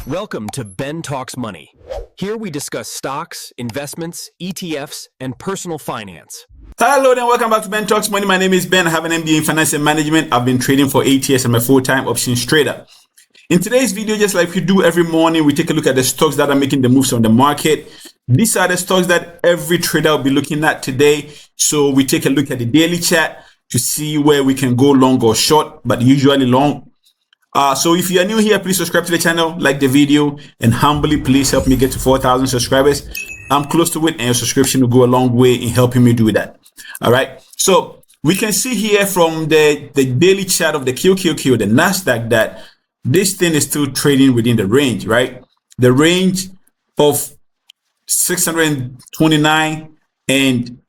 Welcome to Ben Talks Money. Here we discuss stocks, investments, ETFs, and personal finance. Hello and welcome back to Ben Talks Money. My name is Ben. I have an MBA in Finance and Management. I've been trading for 8 years. I'm a full-time options trader. In today's video, just like we do every morning, we take a look at the stocks that are making the moves on the market. These are the stocks that every trader will be looking at today. So we take a look at the daily chart to see where we can go long or short, but usually long. So if you are new here, please subscribe to the channel, like the video, and humbly please help me get to 4,000 subscribers. I'm close to it, and your subscription will go a long way in helping me do that. All right. So we can see here from the daily chart of the QQQ, the Nasdaq, that this thing is still trading within the range, right? The range of 629, and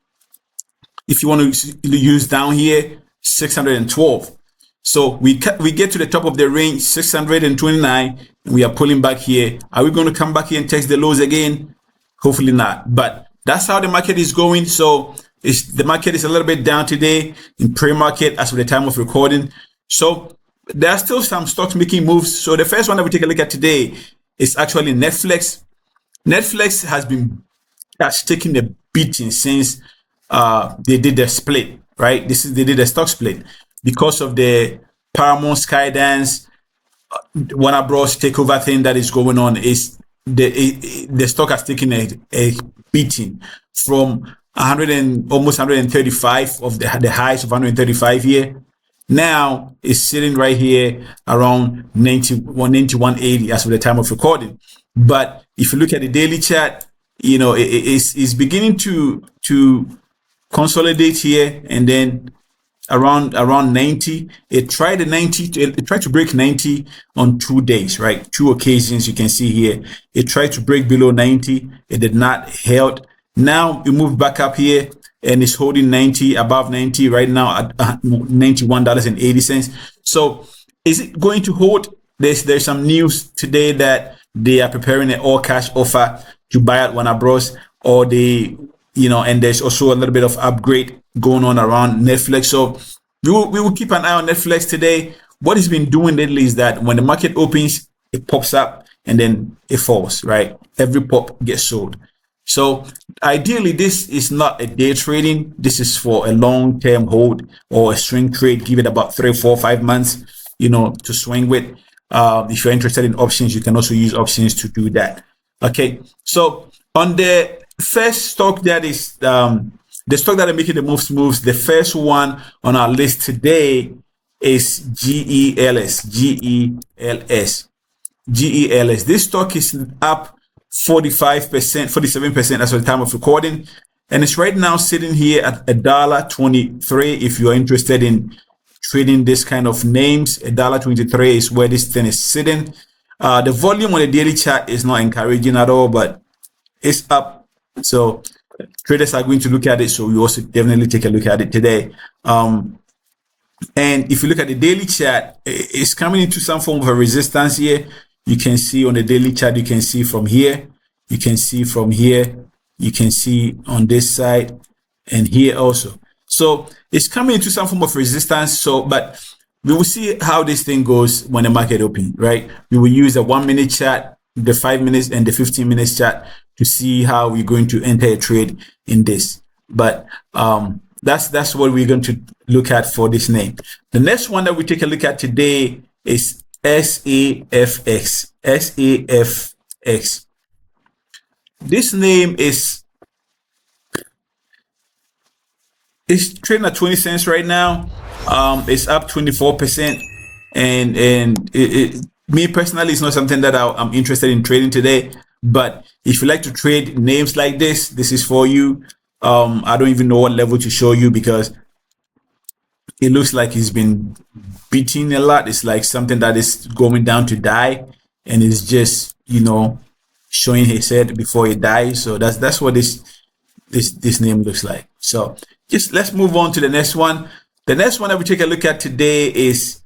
if you want to use down here, 612. So we get to the top of the range, 629, and we are pulling back here. Are we going to come back here and test the lows again? Hopefully not. But that's how the market is going. So the market is a little bit down today in pre-market as of the time of recording. So there are still some stocks making moves. So the first one that we take a look at today is actually Netflix. Netflix has taken a beating since they did the split, right? They did a stock split. Because of the Paramount Skydance, Warner Bros. Takeover thing that is going on, is the stock has taken a beating from almost 135 of the highs of 135 here. Now it's sitting right here around 91.80 as of the time of recording. But if you look at the daily chart, you know it's beginning to consolidate here, and then around 90. It tried to break 90 on 2 days, right? 2 occasions you can see here. It tried to break below 90. It did not held. Now it moved back up here and it's holding 90, above 90 right now at $91.80. So is it going to hold? There's some news today that they are preparing an all cash offer to buy out Warner Bros. Or and there's also a little bit of upgrade going on around Netflix. So we will keep an eye on Netflix today. What it's been doing lately is that when the market opens, it pops up and then it falls, right? Every pop gets sold. So ideally, this is not a day trading. This is for a long-term hold or a swing trade. Give it about 3, 4, 5 months, to swing with. If you're interested in options, you can also use options to do that. Okay. So on the first stock, that is the stock that are making the most moves, the first one on our list today is GELS. This stock is up 45%, 47% as of the time of recording, and it's right now sitting here at $1.23. If you are interested in trading this kind of names, $1.23 is where this thing is sitting. The volume on the daily chart is not encouraging at all, but it's up. So traders are going to look at it. So we also definitely take a look at it today. And if you look at the daily chart, it's coming into some form of a resistance here. You can see on the daily chart, you can see from here, you can see from here, you can see on this side and here also. So it's coming into some form of resistance. So, but we will see how this thing goes when the market opens, right? We will use the 1 minute chart, the 5 minutes and the 15 minutes chart to see how we're going to enter a trade in this. But that's what we're going to look at for this name. The next one that we take a look at today is SAFX. This name is trading at 20 cents right now. It's up 24%, and me personally, it's not something that I'm interested in trading today. But if you like to trade names like this is for you. I don't even know what level to show you because it looks like it's been beating a lot. It's like something that is going down to die, and it's just showing his head before it dies. So that's what this name looks like. So just let's move on to the next one. The next one that we take a look at today is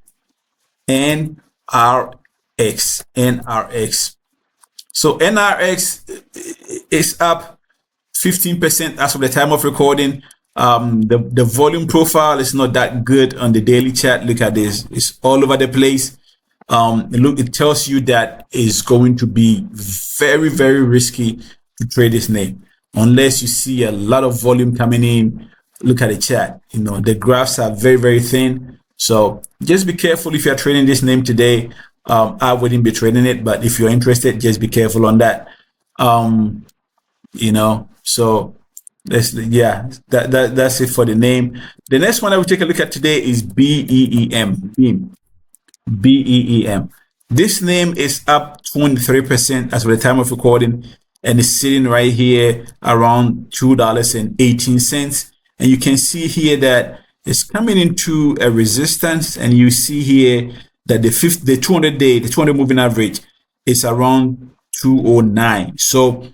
NRX. So NRX is up 15% as of the time of recording. The volume profile is not that good on the daily chart. Look at this. It's all over the place. look, it tells you that it's going to be very, very risky to trade this name unless you see a lot of volume coming in. Look at the chart. The graphs are very, very thin. So just be careful if you're trading this name today. I wouldn't be trading it, but if you're interested, just be careful on that. So that's it for the name. The next one I will take a look at today is BEEM. BEEM. This name is up 23% as of the time of recording, and it's sitting right here around $2.18. And you can see here that it's coming into a resistance, and you see here that the 200 moving average is around 209. So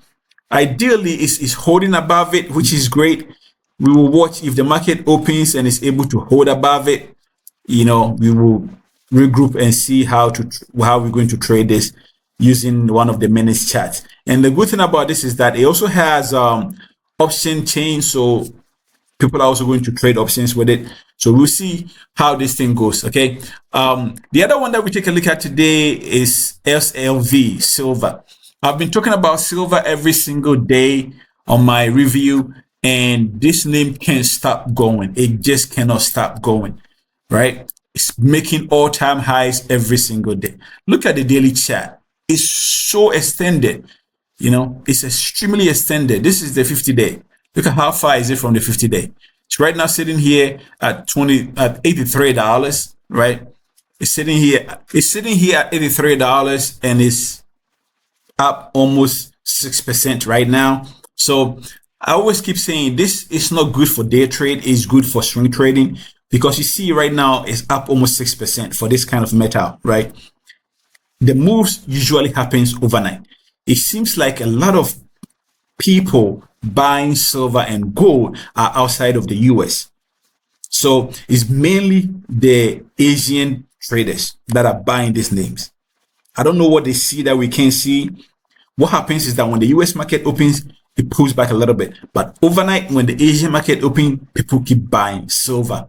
ideally it's holding above it, which is great. We will watch if the market opens and is able to hold above it. We will regroup and see how we're going to trade this using one of the minutes charts. And the good thing about this is that it also has option chain, so people are also going to trade options with it. So we'll see how this thing goes. Okay. The other one that we take a look at today is SLV, silver. I've been talking about silver every single day on my review, and this name can't stop going. It just cannot stop going, right? It's making all-time highs every single day. Look at the daily chart. It's so extended. It's extremely extended. This is the 50-day. Look at how far is it from the 50-day. It's right now sitting here at $83, right? It's sitting here at $83, and it's up almost 6% right now. So I always keep saying this is not good for day trade. It's good for swing trading, because you see right now it's up almost 6% for this kind of metal, right? The moves usually happens overnight. It seems like a lot of people buying silver and gold are outside of the US. So it's mainly the Asian traders that are buying these names. I don't know what they see that we can't see. What happens is that when the US market opens, it pulls back a little bit. But overnight, when the Asian market opens, people keep buying silver,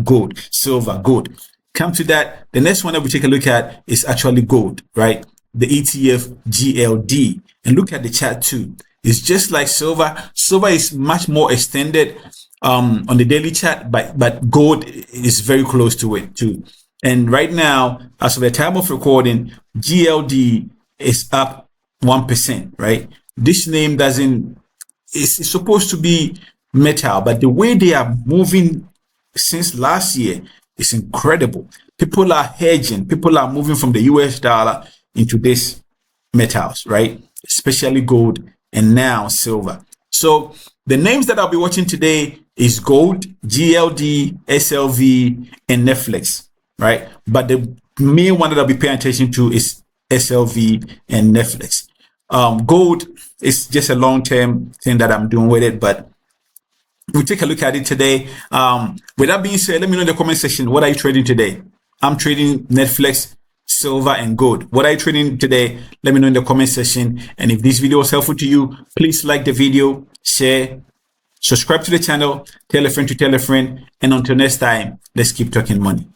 gold, silver, gold. Come to that. The next one that we take a look at is actually gold, right? The ETF GLD. And look at the chart too. It's just like silver. Silver is much more extended on the daily chart, but gold is very close to it too. And right now, as of the time of recording, GLD is up 1%, right? This name it's supposed to be metal, but the way they are moving since last year is incredible. People are hedging. People are moving from the US dollar into this metals, right? Especially gold and now silver. So the names that I'll be watching today is gold, GLD, SLV, and NFLX, right? But the main one that I'll be paying attention to is SLV and NFLX. Gold is just a long-term thing that I'm doing with it, but we'll take a look at it today. With that being said, let me know in the comment section, what are you trading today? I'm trading NFLX, silver, and gold. What are you trading today? Let me know in the comment section. And if this video was helpful to you, please like the video, share, subscribe to the channel, tell a friend to tell a friend. And until next time, let's keep talking money.